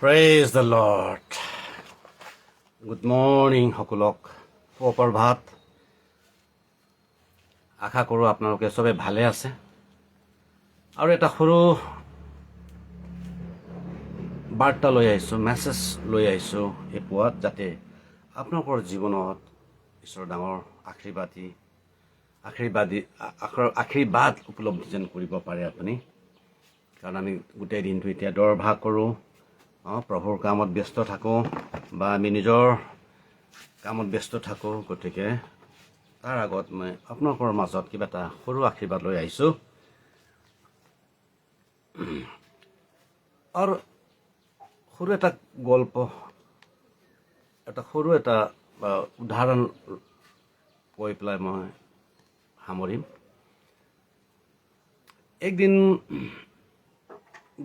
Praise the Lord. Good morning, সকলক সুপ্ৰভাত। আশা কৰোঁ আপোনালোকে সবে ভালে আছে। আৰু এটা সৰু বাৰ্তা লৈ আহিছোঁ, মেছেজ লৈ আহিছোঁ এই পুৱাত, যাতে আপোনালোকৰ জীৱনত ঈশ্বৰৰ ডাঙৰ আশীৰ্বাদ উপলব্ধি যেন কৰিব পাৰে আপুনি। কাৰণ আমি গোটেই দিনটো এতিয়া দৰভাগ কৰোঁ, প্ৰভুৰ কামত ব্যস্ত থাকোঁ বা আমি নিজৰ কামত ব্যস্ত থাকোঁ। গতিকে তাৰ আগত মই আপোনালোকৰ মাজত কিবা এটা সৰু আশীৰ্বাদ লৈ আহিছোঁ। আৰু সৰু এটা গল্প, সৰু এটা উদাহৰণ কৈ পেলাই মই সামৰিম। একদিন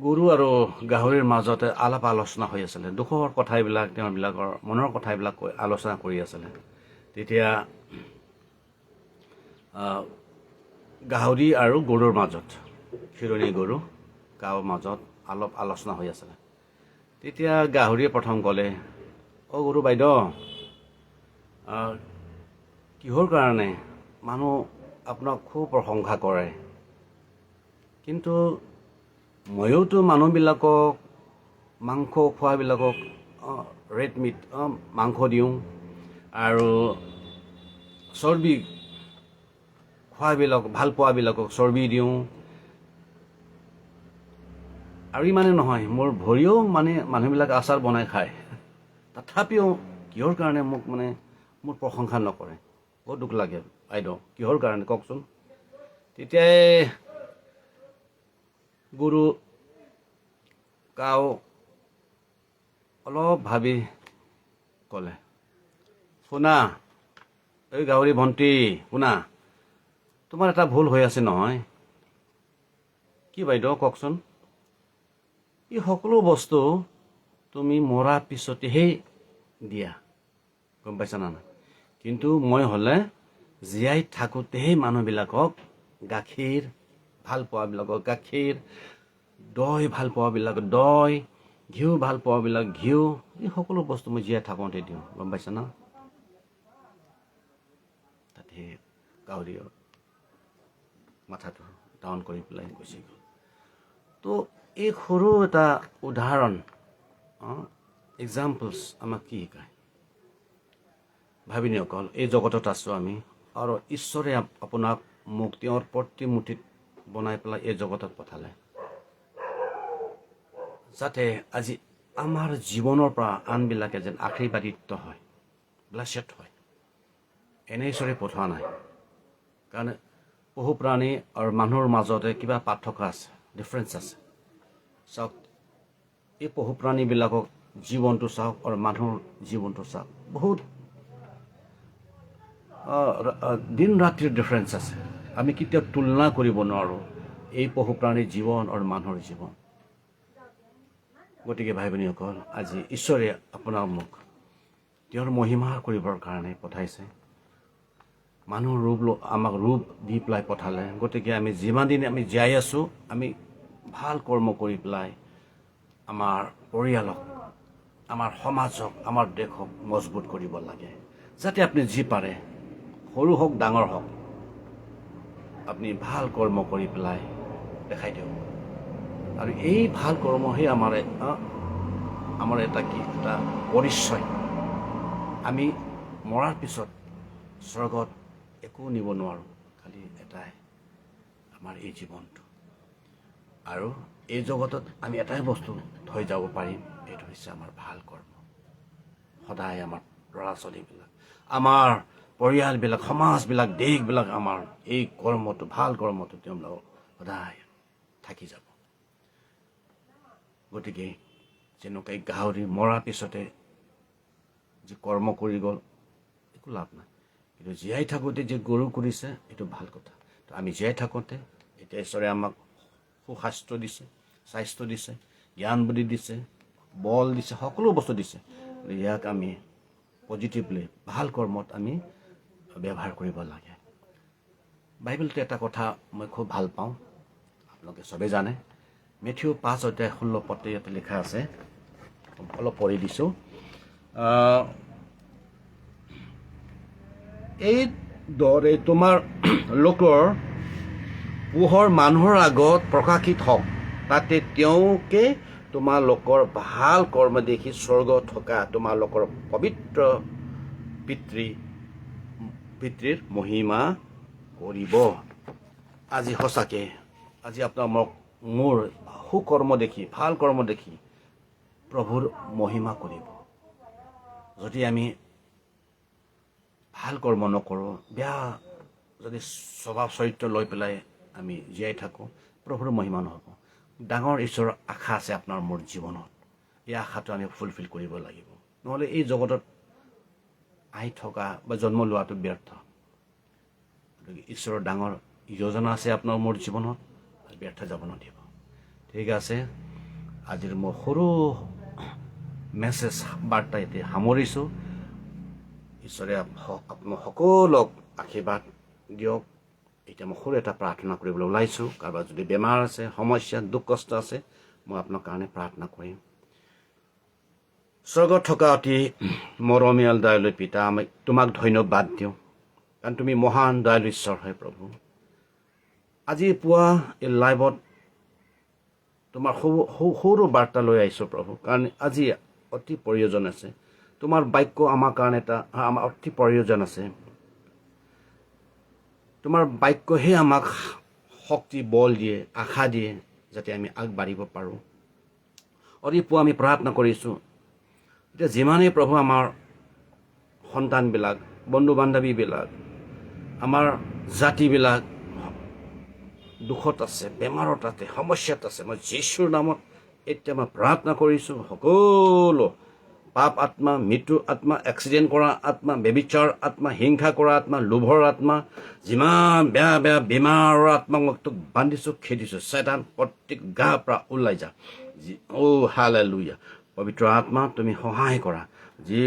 গৰু আৰু গাহৰিৰ মাজতে আলাপ আলোচনা হৈ আছিলে। দুখৰ কথাবিলাক, তেওঁবিলাকৰ মনৰ কথাবিলাক আলোচনা কৰি আছিলে। তেতিয়া গাহৰি আৰু গৰুৰ মাজত, ক্ষীৰণী গৰু গাঁৱৰ মাজত অলপ আলোচনা হৈ আছিলে। তেতিয়া গাহৰিয়ে প্ৰথম ক'লে, গৰু বাইদেউ, কিহৰ কাৰণে মানুহ আপোনাক খুব প্ৰশংসা কৰে, কিন্তু ময়োতো মানুহবিলাকক, মাংস খোৱাবিলাকক ৰেড মিট মাংস দিওঁ, আৰু চৰ্বি খোৱাবিলাক, ভাল পোৱাবিলাকক চৰ্বি দিওঁ। আৰু ইমানে নহয়, মোৰ ভৰিও মানুহবিলাক আচাৰ বনাই খায়। তথাপিও কিহৰ কাৰণে মোক মোৰ প্ৰশংসা নকৰে? বহুত দুখ লাগে বাইদেউ, কিহৰ কাৰণে কওকচোন। তেতিয়াই গৰু কাও অলপ ভাবি ক'লে, শুনা এই গাহৰি ভণ্টি, শুনা, তোমাৰ এটা ভুল হৈ আছে নহয়। কি বাইদেউ কওকচোন। এই সকলো বস্তু তুমি মৰা পিছতেহে দিয়া, গম পাইছা না নাই? কিন্তু মই হ'লে জীয়াই থাকোঁতেহে মানুহবিলাকক গাখীৰ, ভাল পোৱাবিলাকক গাখীৰ, দৈ ভাল পোৱাবিলাক দৈ, ঘিউ ভাল পোৱাবিলাক ঘিউ, এই সকলো বস্তু মই জীয়াই থাকোঁতে দিওঁ, গম পাইছা না? তাতে গাহৰি মাথাটো ডাউন কৰি পেলাই গুচি গ'ল। তো এই সৰু এটা উদাহৰণ, এক্সাম্পলছ আমাক কি শিকায়? ভাবি নিয়ক, এই জগতত আছোঁ আমি, আৰু ঈশ্বৰে আপোনাক মোক তেওঁৰ প্ৰতিমূৰ্তিত বনাই পেলাই এই জগতত পঠালে, যাতে আজি আমাৰ জীৱনৰ পৰা আনবিলাকে যেন আশীৰ্বাদিত হয়, ব্লেছেড হয়। এনে ঈশ্বৰে পঠোৱা নাই। কাৰণ পশু প্ৰাণী আৰু মানুহৰ মাজতে কিবা পাৰ্থক্য আছে, ডিফাৰেঞ্চ আছে। চাওক, এই পশু প্ৰাণীবিলাকক জীৱনটো চাওক আৰু মানুহৰ জীৱনটো চাওক, বহুত দিন ৰাতিৰ ডিফাৰেঞ্চ আছে। আমি কেতিয়াও তুলনা কৰিব নোৱাৰোঁ এই পশু প্ৰাণীৰ জীৱন আৰু মানুহৰ জীৱন। গতিকে ভাই ভনীসকল, আজি ঈশ্বৰে আপোনাক মোক তেওঁৰ মহিমা কৰিবৰ কাৰণে পঠাইছে। মানুহৰ আমাক ৰূপ দি পেলাই পঠালে। গতিকে আমি যিমান দিন আমি জীয়াই আছোঁ, আমি ভাল কৰ্ম কৰি পেলাই আমাৰ পৰিয়ালক, আমাৰ সমাজক, আমাৰ দেশক মজবুত কৰিব লাগে। যাতে আপুনি যি পাৰে, সৰু হওক ডাঙৰ হওক, আপুনি ভাল কৰ্ম কৰি পেলাই দেখাই দিয়ক। আৰু এই ভাল কৰ্মহে আমাৰ এটা পৰিচয়। আমি মৰাৰ পিছত স্বৰ্গত একো নিব নোৱাৰোঁ, খালি এটাই, আমাৰ এই জীৱনটো। আৰু এই জগতত আমি এটাই বস্তু থৈ যাব পাৰিম, এইটো হৈছে আমাৰ ভাল কৰ্ম। সদায় আমাৰ ল'ৰা ছোৱালীবিলাক, আমাৰ পৰিয়ালবিলাক, সমাজবিলাক, দেশবিলাক, আমাৰ এই কৰ্মটো, ভাল কৰ্মটো তেওঁলোকক সদায় থাকি যাব। গতিকে যেনেকৈ গাহৰি মৰাৰ পিছতে যি কৰ্ম কৰি গ'ল, একো লাভ নাই। কিন্তু জীয়াই থাকোঁতে যে গৰু কৰিছে, এইটো ভাল কথা। তো আমি জীয়াই থাকোঁতে এতিয়া ঈশ্বৰে আমাক সুস্বাস্থ্য দিছে, স্বাস্থ্য দিছে, জ্ঞান বুদ্ধি দিছে, বল দিছে, সকলো বস্তু দিছে। ইয়াক আমি পজিটিভলি, ভাল কৰ্মত আমি ব্যৱহাৰ কৰিব লাগে। বাইবেলটো এটা কথা মই খুব ভাল পাওঁ, আপোনালোকে চবেই জানে। মেথিউ 5 অধ্যায় 16 পদে ইয়াতে লিখা আছে, অলপ পঢ়ি দিছোঁ এইদৰে তোমাৰ লোকৰ পোহৰ মানুহৰ আগত প্ৰকাশিত হওক তাতে তেওঁকে তোমালোকৰ ভাল কৰ্ম দেখি স্বৰ্গত থকা তোমালোকৰ পবিত্ৰ পিতৃৰ মহিমা কৰিব আজি সঁচাকৈ আজি আপোনাৰ মোৰ সুকৰ্ম দেখি ভাল কৰ্ম দেখি প্ৰভুৰ মহিমা কৰিব যদি আমি ভাল কৰ্ম নকৰোঁ বেয়া যদি স্বভাৱ চৰিত্ৰ লৈ পেলাই আমি জীয়াই থাকোঁ প্ৰভুৰ মহিমা নহ'ব ডাঙৰ ঈশ্বৰৰ আশা আছে আপোনাৰ মোৰ জীৱনত এই আশাটো আমি ফুলফিল কৰিব লাগিব নহ'লে এই জগতত আহি থকা বা জন্ম লোৱাটো ব্যৰ্থ গতিকে ঈশ্বৰৰ ডাঙৰ যোজনা আছে আপোনাৰ মোৰ জীৱনত ব্যৰ্থ যাব নিদিব ঠিক আছে আজিৰ মই সৰু মেছেজ বাৰ্তা এতিয়া সামৰিছোঁ ঈশ্বৰে আপোনাক সকলোক আশীৰ্বাদ দিয়ক এতিয়া মই সৰু এটা প্ৰাৰ্থনা কৰিবলৈ ওলাইছোঁ কাৰোবাৰ যদি বেমাৰ আছে সমস্যা দুখ কষ্ট আছে মই আপোনাৰ কাৰণে প্ৰাৰ্থনা কৰিম স্বৰ্গত থকা অতি মৰমীয়াল দয়ালু পিতা আমি তোমাক ধন্যবাদ দিওঁ কাৰণ তুমি মহান দয়ালু ঈশ্বৰ হয় প্ৰভু আজি পুৱা এই লাইভত তোমাৰ সৰু বাৰ্তা লৈ আহিছোঁ প্ৰভু কাৰণ আজি অতি প্ৰয়োজন আছে তোমাৰ বাক্য আমাৰ কাৰণে আমাৰ অতি প্ৰয়োজন আছে তোমাৰ বাক্যহে আমাক শক্তি বল দিয়ে আশা দিয়ে যাতে আমি আগবাঢ়িব পাৰোঁ অতি পুৱা আমি প্ৰাৰ্থনা কৰিছোঁ এতিয়া যিমানেই প্ৰভু আমাৰ সন্তানবিলাক বন্ধু বান্ধৱীবিলাক আমাৰ জাতিবিলাক দুখত আছে বেমাৰত আছে সমস্যাত আছে মই যীশুৰ নামত এতিয়া মই প্ৰাৰ্থনা কৰিছোঁ সকলো পাপ আত্মা মৃত্যু আত্মা এক্সিডেণ্ট কৰা আত্মা বেবিচাৰ আত্মা হিংসা কৰা আত্মা লোভৰ আত্মা যিমান বেয়া বেয়া বেমাৰৰ আত্মাক মই তোক বান্ধিছোঁ খেদিছোঁ চেতান প্ৰত্যেক গাৰ পৰা ওলাই যা হালেলুয়া পবিত্ৰ আত্মা তুমি সহায় কৰা যি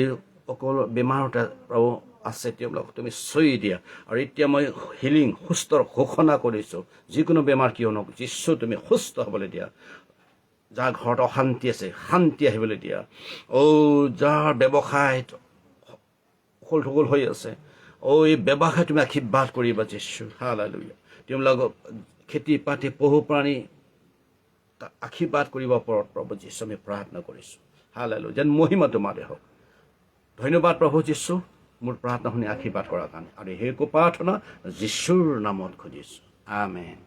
অকল বেমাৰতে প্ৰভু আছে তেওঁবিলাক তুমি চুই দিয়া আৰু এতিয়া মই হিলিং সুস্থৰ ঘোষণা কৰিছোঁ যিকোনো বেমাৰ কিয় নক যীশু তুমি সুস্থ হ'বলৈ দিয়া যাৰ ঘৰত অশান্তি আছে শান্তি আহিবলৈ দিয়া যাৰ ব্যৱসায় উখল ঠুখল হৈ আছে এই ব্যৱসায় তুমি আশীৰ্বাদ কৰিবা যীশু হালেলুয়া তেওঁবিলাকক খেতি বাতি পশুপ্ৰাণী আশীৰ্বাদ কৰিব পৰত প্ৰভু যীশু আমি প্ৰাৰ্থনা কৰিছোঁ হালেলুয়া যেন মহিমা তোমাৰে হওক ধন্যবাদ প্ৰভু যীশু মোৰ প্ৰাৰ্থনা শুনি আশীৰ্বাদ কৰাৰ কাৰণে আৰু সেই প্ৰাৰ্থনা যীশুৰ নামত খুজিছোঁ আমেন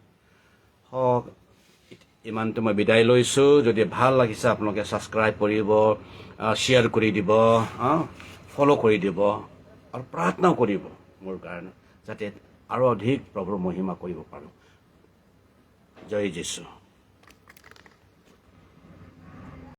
হওক ইমানটো মই বিদায় লৈছোঁ যদি ভাল লাগিছে আপোনালোকে ছাবস্ক্ৰাইব কৰিব শ্বেয়াৰ কৰি দিব ফ'ল' কৰি দিব আৰু প্ৰাৰ্থনাও কৰিব মোৰ কাৰণে যাতে আৰু অধিক প্ৰভুৰ মহিমা কৰিব পাৰোঁ জয় যীশু